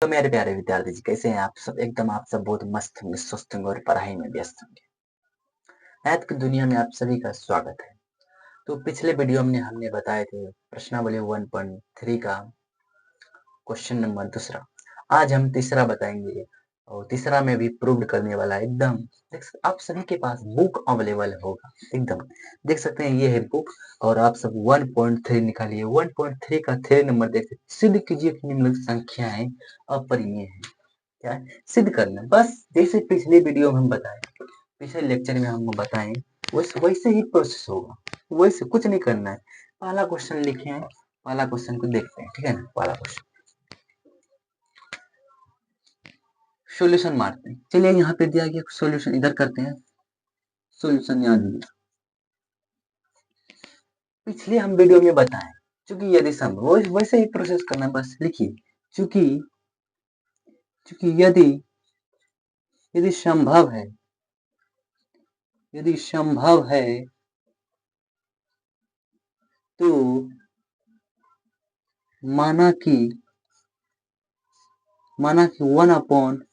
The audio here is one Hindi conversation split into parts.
तो मेरे प्यारे विद्यार्थी जी कैसे हैं आप सब? एकदम आप सब बहुत मस्त होंगे, स्वस्थ होंगे और पढ़ाई में व्यस्त होंगे। मैथ की दुनिया में आप सभी का स्वागत है। तो पिछले वीडियो में हमने बताए थे प्रश्नावली 1.3 का क्वेश्चन नंबर दूसरा। आज हम तीसरा बताएंगे और तीसरा में भी प्रूव करने वाला है एकदम। आप सभी के पास बुक अवेलेबल होगा एकदम। देख सकते हैं ये है बुक और आप सब 1.3 निकालिए। 1.3 का 3 नंबर देख सकते, सिद्ध कीजिए कि निम्नलिखित संख्याएं अपरिमेय है। क्या है? सिद्ध करना। बस जैसे पिछले वीडियो में हम बताए, पिछले लेक्चर में हम बताएं, वैसे ही प्रोसेस होगा। वैसे कुछ नहीं करना है। पहला क्वेश्चन लिखे हैं, पहला क्वेश्चन को देखते हैं, ठीक है ना। पहला क्वेश्चन सॉल्यूशन मारते हैं। चलिए यहाँ पे दिया गया सॉल्यूशन इधर करते हैं। सॉल्यूशन यहाँ दिया, पिछले हम वीडियो में बताएं चूंकि यदि संभव वैसे ही प्रोसेस करना। बस लिखिए चूंकि चूंकि यदि यदि संभव है, यदि संभव है तो माना कि 1/√2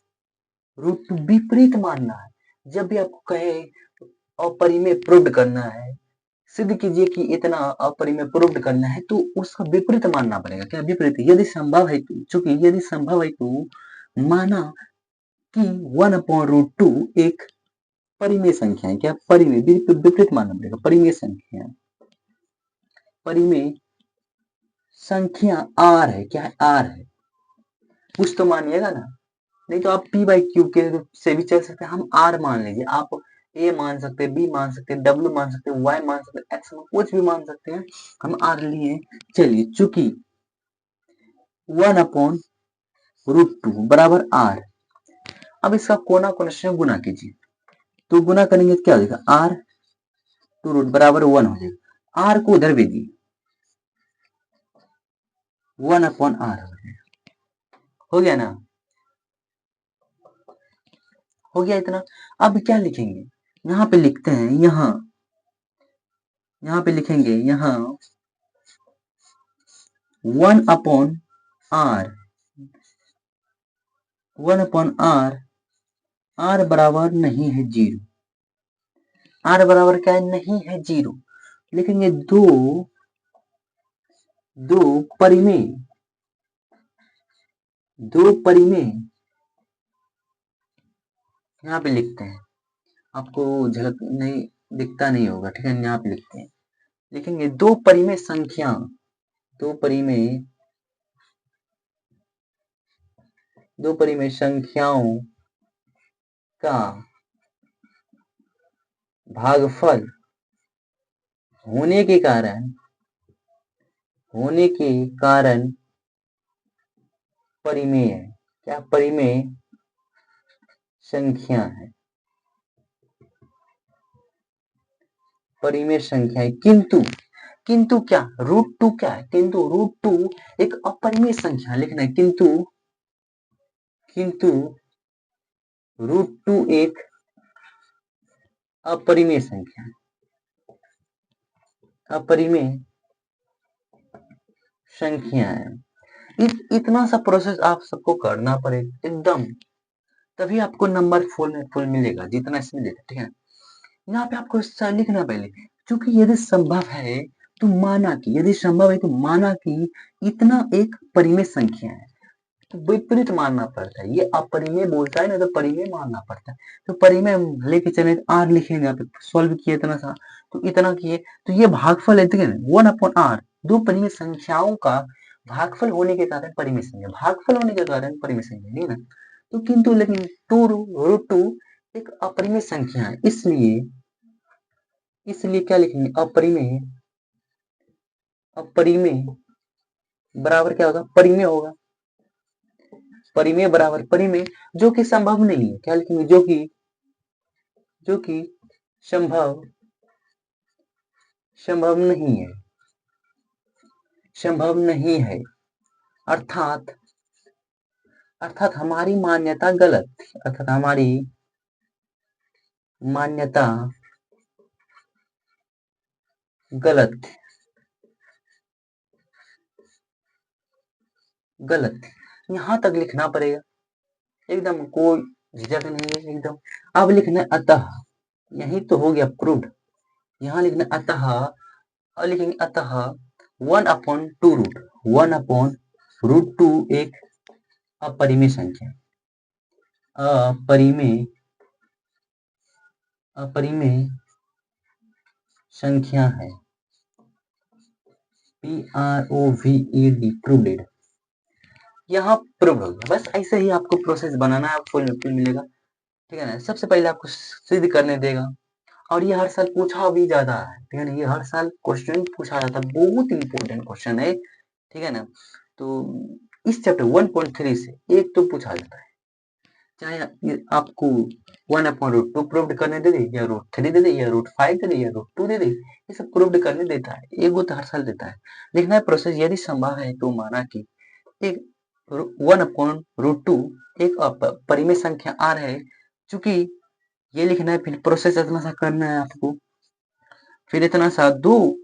विपरीत मानना है। जब भी आपको कहे अपरिमेय प्रूव्ड करना है, सिद्ध कीजिए कि इतना अपरिमेय प्रूव्ड करना है, तो उसका विपरीत मानना पड़ेगा। क्या विपरीत? यदि संभव है तो, चूंकि यदि संभव है तो माना कि 1/√2 एक परिमेय संख्या है। क्या परिमेय? विपरीत मानना पड़ेगा। परिमेय संख्या, परिमेय संख्या आर है। क्या है? आर है। कुछ तो मानिएगा ना, नहीं तो आप p/q के रूप से भी चल सकते हैं। हम r मान लीजिए, आप a मान सकते हैं, b मान सकते हैं, w मान सकते हैं, y मान सकते हैं, x मान, कुछ भी मान सकते हैं। हम r लिए। चलिए चूंकि 1/√2 बराबर r, अब इसका कोना कोना से गुना कीजिए। तो गुना करेंगे तो क्या हो जाएगा? r टू रूट बराबर 1 हो जाएगा। r को उधर भेजिए, 1/r हो गया ना। हो गया इतना। अब क्या लिखेंगे? यहाँ पे लिखते हैं, यहाँ पे लिखेंगे, यहाँ 1/r, 1/r, r बराबर नहीं है 0। r बराबर क्या है? नहीं है 0। लिखेंगे दो परिमेय, दो परिमेय, यहाँ पे लिखते हैं। आपको झलक नहीं दिखता नहीं होगा, ठीक है। यहाँ पे लिखते हैं, लिखेंगे दो परिमेय संख्या, दो परिमेय, दो परिमेय संख्याओं का भागफल होने के कारण, होने के कारण परिमेय है। क्या? परिमेय संख्या है, परिमेय संख्या है। किंतु क्या? √2 क्या है? किंतु √2 एक अपरिमेय संख्या लिखना है। किंतु √2 एक अपरिमेय संख्या है, अपरिमेय संख्या है। इतना सा प्रोसेस आप सबको करना पड़ेगा एकदम, तभी आपको नंबर फुल मिलेगा जितना इसमें देता है, ठीक है। यहाँ पे आपको लिखना पहले, क्योंकि यदि संभव है तो माना कि, यदि संभव है तो माना कि इतना एक परिमेय संख्या है, तो विपरीत मानना पड़ता है। ये अपरिमेय बोलता है ना, तो परिमेय मानना पड़ता है। तो परिमेय लेके चले, आर लिखेंगे। यहाँ पे सॉल्व किए इतना सा, तो इतना किए, तो ये भागफल है, ठीक है। 1/r, दो परिमेय संख्याओं का भागफल होने के कारण परिमेय संख्या, भागफल होने के कारण परिमेय संख्या, नहीं ना। तो किंतु लेकिन √2 एक अपरिमेय संख्या है, इसलिए क्या लिखेंगे? अपरिमेय, अपरिमेय बराबर क्या होगा? परिमेय होगा। परिमेय बराबर परिमेय जो कि संभव नहीं है। क्या लिखेंगे? जो कि संभव, संभव नहीं है, संभव नहीं है। अर्थात हमारी मान्यता गलत थी, अर्थात हमारी मान्यता गलत थी, गलत थी। यहाँ तक लिखना पड़ेगा, एकदम कोई झिझक नहीं है एकदम। अब लिखना है अतः, यही तो हो गया प्रूव्ड। यहाँ लिखना अतः, और लिखेंगे अतः 1/2 रूट, 1/√2 एक अपरिमेय संख्या, अपरिमेय अपरिमेय संख्या है। PROVED प्रूव्ड, यहाँ प्रूव्ड हो गया। बस ऐसे ही आपको प्रोसेस बनाना है, फुल मिलेगा, ठीक है ना। सबसे पहले आपको सिद्ध करने देगा, और ये हर साल पूछा भी जाता है, ठीक है ना। ये हर साल क्वेश्चन पूछा जाता है, बहुत इंपॉर्टेंट क्वेश्चन है, ठीक है ना। तो इस चैप्टर 1.3 से एक तो पूछा जाता है, चाहे आपको 1/√2 प्रूव्ड करने दे दे, या √3 दे दे, या √5 दे दे, या √2 दे दे, ये सब प्रूव्ड करने देता है, एक वो तो हर साल देता है। लिखना है प्रोसेस, यदि संभव है तो माना कि एक 1/√2 एक परिमेय संख्या r है, चूंकि ये लिखना है, फिर प्रोसेस इतना सा करना है आपको, फिर इतना सा दो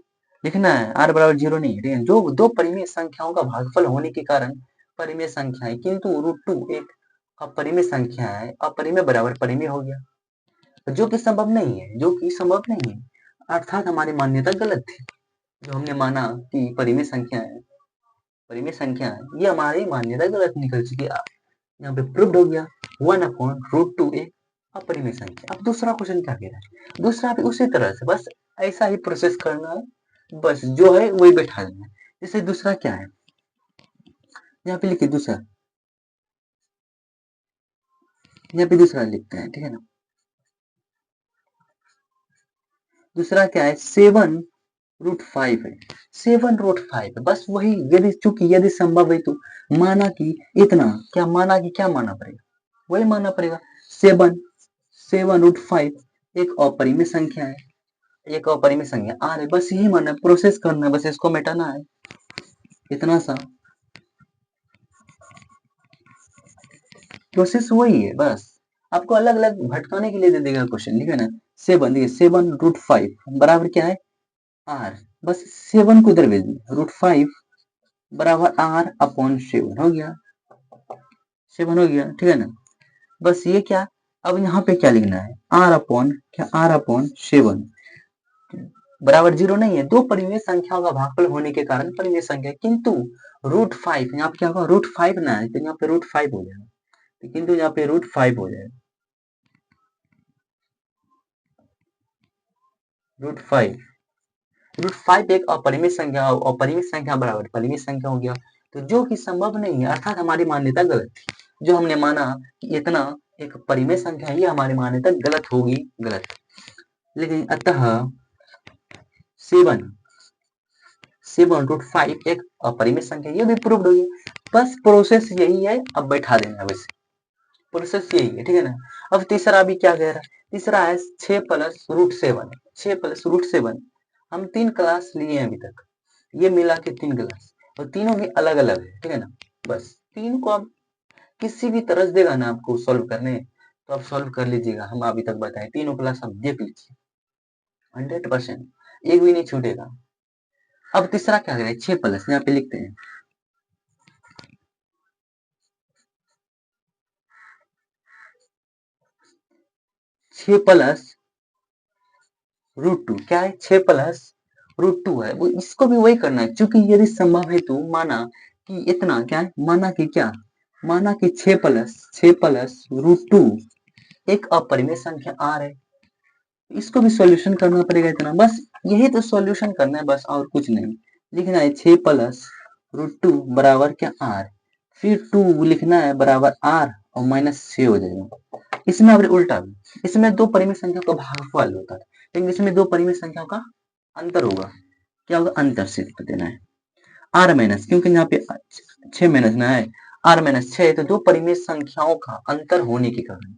लिखना है, r बराबर 0 नहीं है, ठीक है। जो दो परिमेय संख्याओं का भागफल होने के कारण परिमेय संख्या है, किंतु √2 एक अपरिमेय संख्या है, अपरिमेय बराबर परिमेय हो गया, जो कि संभव नहीं है, जो कि संभव नहीं है, अर्थात हमारी मान्यता गलत थी। जो हमने माना कि परिमेय संख्या है, परिमेय संख्या है, ये हमारी मान्यता गलत निकल चुकी है, यहाँ पे प्रूव्ड हो गया। 1/√2 एक अपरिमेय संख्या। अब दूसरा क्वेश्चन क्या कह रहा है, दूसरा भी उसी तरह से बस ऐसा ही प्रोसेस करना है, बस जो है वही बैठा देना है। जैसे दूसरा क्या है, यहाँ पे लिखिए दूसरा, यहाँ पे दूसरा लिखते हैं, ठीक है ना। दूसरा क्या है, 7√5 है, 7√5 है, बस वही, यदि चूंकि यदि संभव है तो माना कि इतना, क्या माना कि क्या माना पड़ेगा, वही मानना पड़ेगा। 7√5 एक अपरिमेय संख्या है, एक अपरिमेय संख्या आ रही, बस यही मानना है, प्रोसेस करना है, बस इसको मिटाना है, इतना सा प्रोसेस वही है। बस आपको अलग अलग भटकाने के लिए दे देगा क्वेश्चन, ठीक है ना। 7 देखिए 7√5 बराबर क्या है r, बस 7 को इधर भेज दिया, √5 बराबर r/7 हो गया, 7 हो गया, ठीक है ना। बस ये क्या, अब यहाँ पे क्या लिखना है, r/7 बराबर 0 नहीं है, दो परिमेय संख्याओं का भागफल होने के कारण परिमेय संख्या, किंतु √5 यहाँ पे क्या होगा, √5 ना है तो यहाँ पे √5 हो जाएगा, किंतु यहाँ पे √5 हो जाएगा, √5 एक अपरिमेय संख्या, अपरिमेय संख्या बराबर परिमेय संख्या हो गया, तो जो कि संभव नहीं है, अर्थात हमारी मान्यता गलत थी। जो हमने माना कि इतना एक परिमेय संख्या है, ये हमारी मान्यता गलत होगी, गलत। लेकिन अतः 7√5 एक अपरिमेय संख्या, ये भी प्रूव्ड हो गया। बस प्रोसेस यही है, अब बैठा देना, बस प्रोसेस यही है, ठीक है ना। अब तीसरा भी क्या कह रहा है, तीसरा है 6+√7, 6+√7 हम 3 क्लास लिए हैं अभी तक, ये मिला के 3 क्लास, और तीनों भी अलग अलग है, ठीक है ना। बस तीन को आप किसी भी तरह से देगा ना आपको सॉल्व करने, तो आप सॉल्व कर लीजिएगा, हम अभी तक बताए तीनों क्लास आप देख लीजिए, 100% एक भी नहीं छूटेगा। अब तीसरा क्या करें, 6+, यहाँ पे लिखते हैं 6+√2, क्या है 6+√2 है, वो इसको भी वही करना है, क्योंकि यदि संभव है तो माना कि इतना क्या है, माना कि क्या, माना कि 6+√2 एक अपरिमेय संख्या r है, इसको भी सॉल्यूशन करना पड़ेगा इतना, बस यही तो सॉल्यूशन करना है, बस और कुछ नहीं लिखना है। 6+√2 बराबर क्या r, फिर 2 लिखना है बराबर r और -6 हो जाएगा। इसमें अब उल्टा, इसमें दो परिमेय संख्या का भागफल होता है, लेकिन इसमें दो परिमेय संख्याओं का अंतर होगा, क्या होगा, अंतर सिद्ध कर देना है। r माइनस, क्योंकि यहाँ पे 6 माइनस ना है, r-6 तो दो परिमेय संख्याओं का अंतर होने के कारण,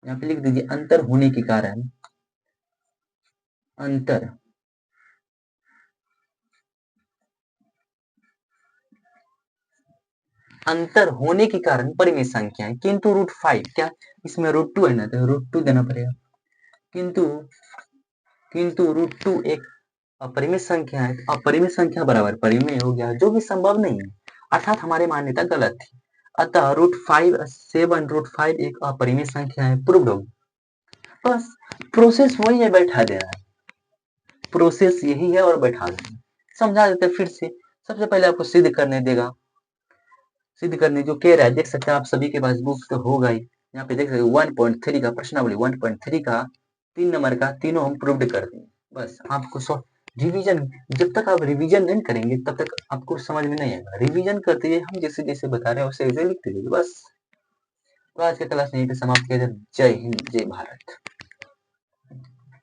यहाँ पे लिख दीजिए अंतर होने के कारण, अंतर अंतर होने के कारण परिमेय संख्या है, किंतु √5 क्या, इसमें √2 है ना, तो √2 देना पड़ेगा, किंतु किंतु √2 एक अपरिमेय संख्या है, अपरिमेय संख्या बराबर परिमेय हो गया, जो भी संभव नहीं है, अर्थात हमारी मान्यता गलत थी। अतः √5 एक अपरिमेय संख्या है, प्रूव्ड हो। बस प्रोसेस वही है, बैठा देना है, प्रोसेस यही है और बैठा देना। समझा देते फिर से। सबसे पहले आपको सिद्ध करने देगा, सिद्ध करने जो कह रहा है, देख सकते हैं आप सभी के पास बुक तो होगा ही। यहाँ पे देख सकते 1.3 का प्रश्नावली 1.3 का 3 नंबर का तीनों हम प्रूव्ड कर देंगे। बस आपको रिवीजन, जब तक आप रिवीजन नहीं करेंगे तब तक आपको समझ में नहीं आएगा। रिवीजन करते हुए हम जैसे जैसे बता रहे हैं वैसे वैसे लिखते जाइए बस। तो आज का क्लास यहीं पे समाप्त किया जाए। जय हिंद, जय भारत।